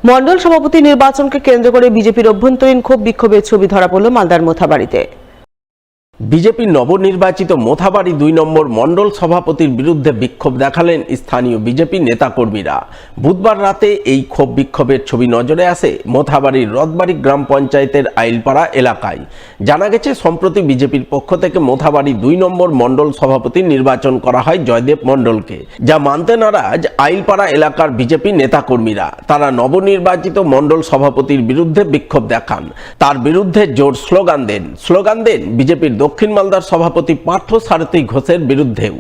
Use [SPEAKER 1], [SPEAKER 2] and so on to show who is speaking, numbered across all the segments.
[SPEAKER 1] মণ্ডল সভাপতি নির্বাচনকে কেন্দ্র করে বিজেপির অভ্যন্তরীণ ক্ষোভ বিক্ষোভের ছবি ধরা পড়ল মালদার মোথাবাড়িতে।
[SPEAKER 2] বিজেপির নবনির্বাচিত মোথাবাড়ি ২ নম্বর মণ্ডল সভাপতির বিরুদ্ধে বিক্ষোভ দেখালেন স্থানীয় বিজেপি নেতাকর্মীরা। বুধবার রাতে এই ক্ষোভ বিক্ষোভের ছবি নজরে আসে মোথাবাড়ির রথবাড়ি গ্রাম পঞ্চায়েতের আইলপাড়া এলাকায়। জানা গেছে, সম্প্রতি বিজেপির পক্ষ থেকে মোথাবাড়ি ২ নম্বর মণ্ডল সভাপতি নির্বাচন করা হয় জয়দেব মণ্ডলকে, যা মানতে নারাজ আইলপাড়া এলাকার বিজেপি নেতাকর্মীরা। তারা নবনির্বাচিত মণ্ডল সভাপতির বিরুদ্ধে বিক্ষোভ দেখান, তার বিরুদ্ধে জোর স্লোগান দেন বিজেপির দক্ষিণ মালদার সভাপতি পার্থ সারথী ঘোষের বিরুদ্ধেও।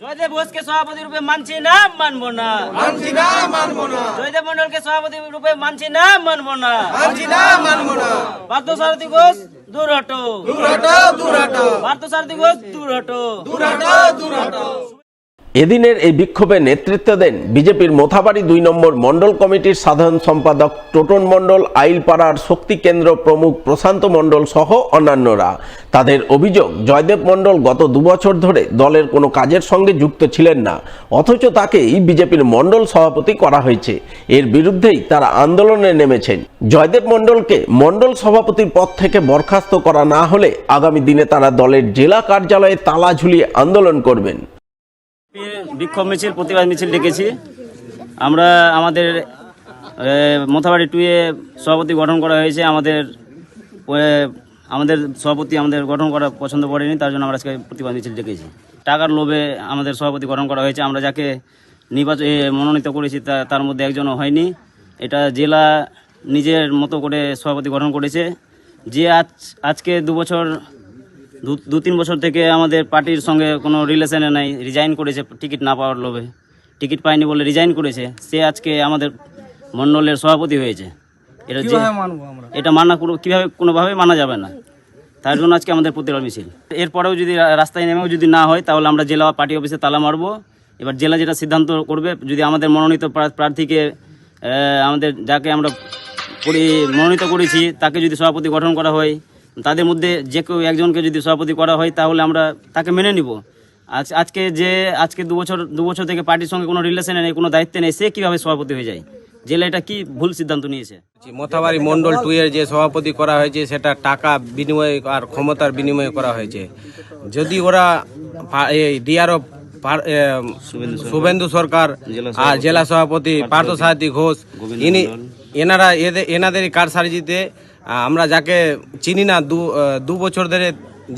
[SPEAKER 3] জয়দেব ঘোষকে সভাপতি রূপে মানছি না, মানবো না। জয়দেব মণ্ডলকে সভাপতি রূপে মানছি না, মানবো না। পার্থ সারথী ঘোষ দূর হটো। পার্থ সারথী ঘোষ দূর হটো।
[SPEAKER 2] এদিনের এই বিক্ষোভে নেতৃত্ব দেন বিজেপির মোথাবাড়ি ২ নম্বর মণ্ডল কমিটির সাধারণ সম্পাদক টোটন মণ্ডল, আইলপাড়ার শক্তি কেন্দ্র প্রমুখ প্রশান্ত মণ্ডল সহ অন্যান্যরা। তাদের অভিযোগ, জয়দেব মণ্ডল গত ২ বছর ধরে দলের কোনো কাজের সঙ্গে যুক্ত ছিলেন না, অথচ তাকেই বিজেপির মণ্ডল সভাপতি করা হয়েছে। এর বিরুদ্ধেই তারা আন্দোলনে নেমেছেন। জয়দেব মণ্ডলকে মণ্ডল সভাপতির পদ থেকে বরখাস্ত করা না হলে আগামী দিনে তারা দলের জেলা কার্যালয়ে তালা ঝুলিয়ে আন্দোলন করবেন।
[SPEAKER 3] বিক্ষোভ মিছিল, প্রতিবাদ মিছিল ডেকেছি। আমরা আমাদের মোথাবাড়ি 2 এ সভাপতি গঠন করা হয়েছে। আমাদের সভাপতি আমাদের গঠন করা পছন্দ করেনি, তার জন্য আমরা আজকে প্রতিবাদ মিছিল ডেকেছি। টাকার লোভে আমাদের সভাপতি গঠন করা হয়েছে। আমরা যাকে মনোনীত করেছি তার মধ্যে একজনও হয়নি। এটা জেলা নিজের মতো করে সভাপতি গঠন করেছে। যে আজকে 2-3 বছর থেকে আমাদের পার্টির সঙ্গে কোনো রিলেশনে নাই, রিজাইন করেছে টিকিট না পাওয়ার লোভে। টিকিট পায়নি বলে রিজাইন করেছে, সে আজকে আমাদের মণ্ডলের সভাপতি হয়েছে। এটা মানা কীভাবে কোনোভাবেই মানা যাবে না। তার জন্য আজকে আমাদের প্রতিবাদ মিছিল। এরপরেও যদি রাস্তায় নেমেও যদি না হয়, তাহলে আমরা জেলা পার্টি অফিসে তালা মারবো। এবার জেলা যেটা সিদ্ধান্ত করবে, যদি আমাদের মনোনীত প্রার্থীকে যাকে আমরা মনোনীত করেছি তাকে যদি সভাপতি গঠন করা হয়, তাদের মধ্যে যে কেউ একজনকে যদি সভাপতি করা হয়, তাহলে আমরা তাকে মেনে নিব। আজকে 2 বছর থেকে পার্টির সঙ্গে কোনো রিলেশনে নেই, কোনো দায়িত্বে নেই, সে কীভাবে সভাপতি হয়ে যায়? জেলা এটা কি ভুল সিদ্ধান্ত নিয়েছে?
[SPEAKER 4] মোথাবাড়ি মণ্ডল 2 এর যে সভাপতি করা হয়েছে, সেটা টাকা বিনিময় আর ক্ষমতার বিনিময়ে করা হয়েছে। যদি ওরা ডিআরও শুভেন্দু সরকার আর জেলা সভাপতি পার্থ সারথী ঘোষ, এনাদেরই কারসাজিতে আমরা যাকে চিনি না, 2 বছর ধরে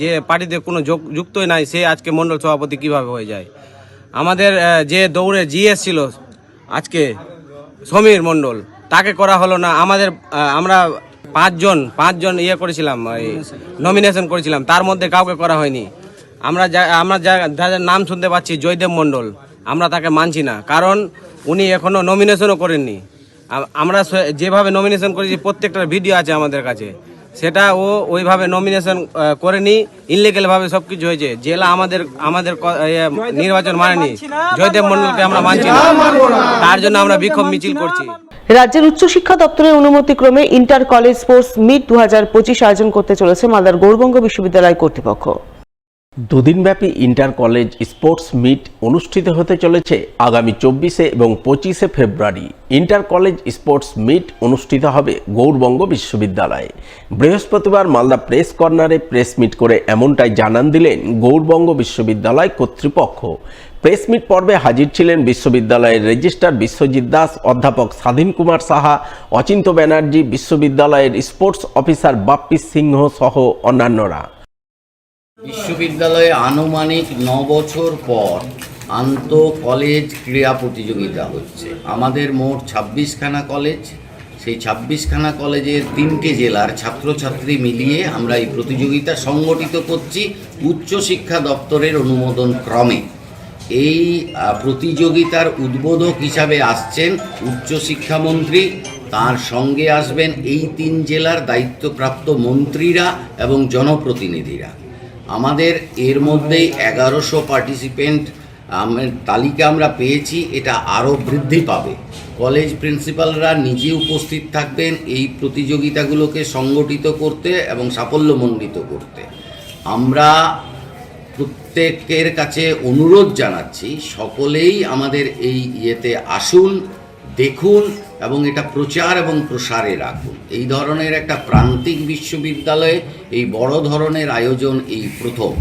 [SPEAKER 4] যে পার্টিতে কোনো যুক্তই নাই, সে আজকে মণ্ডল সভাপতি কিভাবে হয়ে যায়? আমাদের যে দৌড়ে জিএস ছিল আজকে সমীর মণ্ডল, তাকে করা হলো না। আমরা পাঁচজন করেছিলাম, নমিনেশন করেছিলাম, তার মধ্যে কাউকে করা হয়নি। আমরা যাদের নাম শুনতে পাচ্ছি, জয়দেব মণ্ডল, আমরা তাকে মানছি না, কারণ উনি এখনো নমিনেশনও করেননি। আমরা যেভাবে নমিনেশন করেছি, প্রত্যেকটার ভিডিও আছে আমাদের কাছে, সেটা ও ওইভাবে নমিনেশন করেনি, ইনলিগালভাবে সব কিছু হয়েছে। জেলা আমাদের নির্বাচন মানেনি, জয়দেব মণ্ডলকে আমরা মানছি না, তার জন্য আমরা বিক্ষোভ মিছিল করছি।
[SPEAKER 1] রাজ্যের উচ্চশিক্ষা দপ্তরের অনুমতিক্রমে ইন্টার কলেজ স্পোর্টস মিট 2025 আয়োজন করতে চলেছে মালদার গৌরবঙ্গ বিশ্ববিদ্যালয় কর্তৃপক্ষ।
[SPEAKER 2] 2 দিনব্যাপী ইন্টার কলেজ স্পোর্টস মিট অনুষ্ঠিত হতে চলেছে আগামী 24 এবং 25 ফেব্রুয়ারি। ইন্টার কলেজ স্পোর্টস মিট অনুষ্ঠিত হবে গৌরবঙ্গ বিশ্ববিদ্যালয়ে। বৃহস্পতিবার মালদা প্রেস কর্নারে প্রেস মিট করে এমনটাই জানান দিলেন গৌরবঙ্গ বিশ্ববিদ্যালয় কর্তৃপক্ষ। প্রেস মিট পর্বে হাজির ছিলেন বিশ্ববিদ্যালয়ের রেজিস্ট্রার বিশ্বজিৎ দাস, অধ্যাপক স্বাধীন কুমার সাহা, অচিন্ত ব্যানার্জি, বিশ্ববিদ্যালয়ের স্পোর্টস অফিসার বাপ্পি সিংহ সহ অন্যান্যরা।
[SPEAKER 5] বিশ্ববিদ্যালয়ে আনুমানিক 9 বছর পর আন্তঃ কলেজ ক্রীড়া প্রতিযোগিতা হচ্ছে। আমাদের মোট 26খানা কলেজ, সেই 26খানা কলেজের 3টে জেলার ছাত্রছাত্রী মিলিয়ে আমরা এই প্রতিযোগিতা সংগঠিত করছি উচ্চশিক্ষা দপ্তরের অনুমোদন ক্রমে। এই প্রতিযোগিতার উদ্বোধক হিসাবে আসছেন উচ্চশিক্ষামন্ত্রী, তার সঙ্গে আসবেন এই 3 জেলার দায়িত্বপ্রাপ্ত মন্ত্রীরা এবং জনপ্রতিনিধিরা। আমাদের এর মধ্যেই 1100 পার্টিসিপেন্ট তালিকা আমরা পেয়েছি, এটা আরও বৃদ্ধি পাবে। কলেজ প্রিন্সিপালরা নিজে উপস্থিত থাকবেন এই প্রতিযোগিতাগুলোকে সংগঠিত করতে এবং সাফল্যমণ্ডিত করতে। আমরা প্রত্যেকের কাছে অনুরোধ জানাচ্ছি, সকলেই আমাদের এই ইয়েতে আসুন, দেখুন এবং এটা প্রচার এবং প্রসারে রাখুন। এই ধরনের একটা প্রান্তিক বিশ্ববিদ্যালয়ে এই বড় ধরনের আয়োজন এই প্রথম।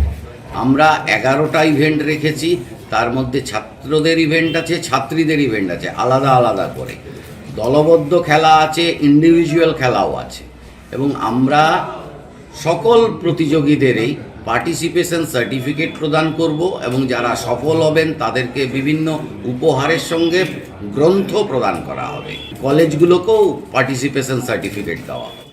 [SPEAKER 5] আমরা 11টা ইভেন্ট রেখেছি, তার মধ্যে ছাত্রদের ইভেন্ট আছে, ছাত্রীদের ইভেন্ট আছে, আলাদা আলাদা করে দলবদ্ধ খেলা আছে, ইন্ডিভিজুয়াল খেলাও আছে। এবং আমরা সকল প্রতিযোগীদেরই পার্টিসিপেশন সার্টিফিকেট প্রদান করব এবং যারা সফল হবেন তাদেরকে বিভিন্ন উপহারের সঙ্গে গ্রন্থ প্রদান করা হবে। কলেজগুলোকেও পার্টিসিপেশন সার্টিফিকেট দেওয়া হবে।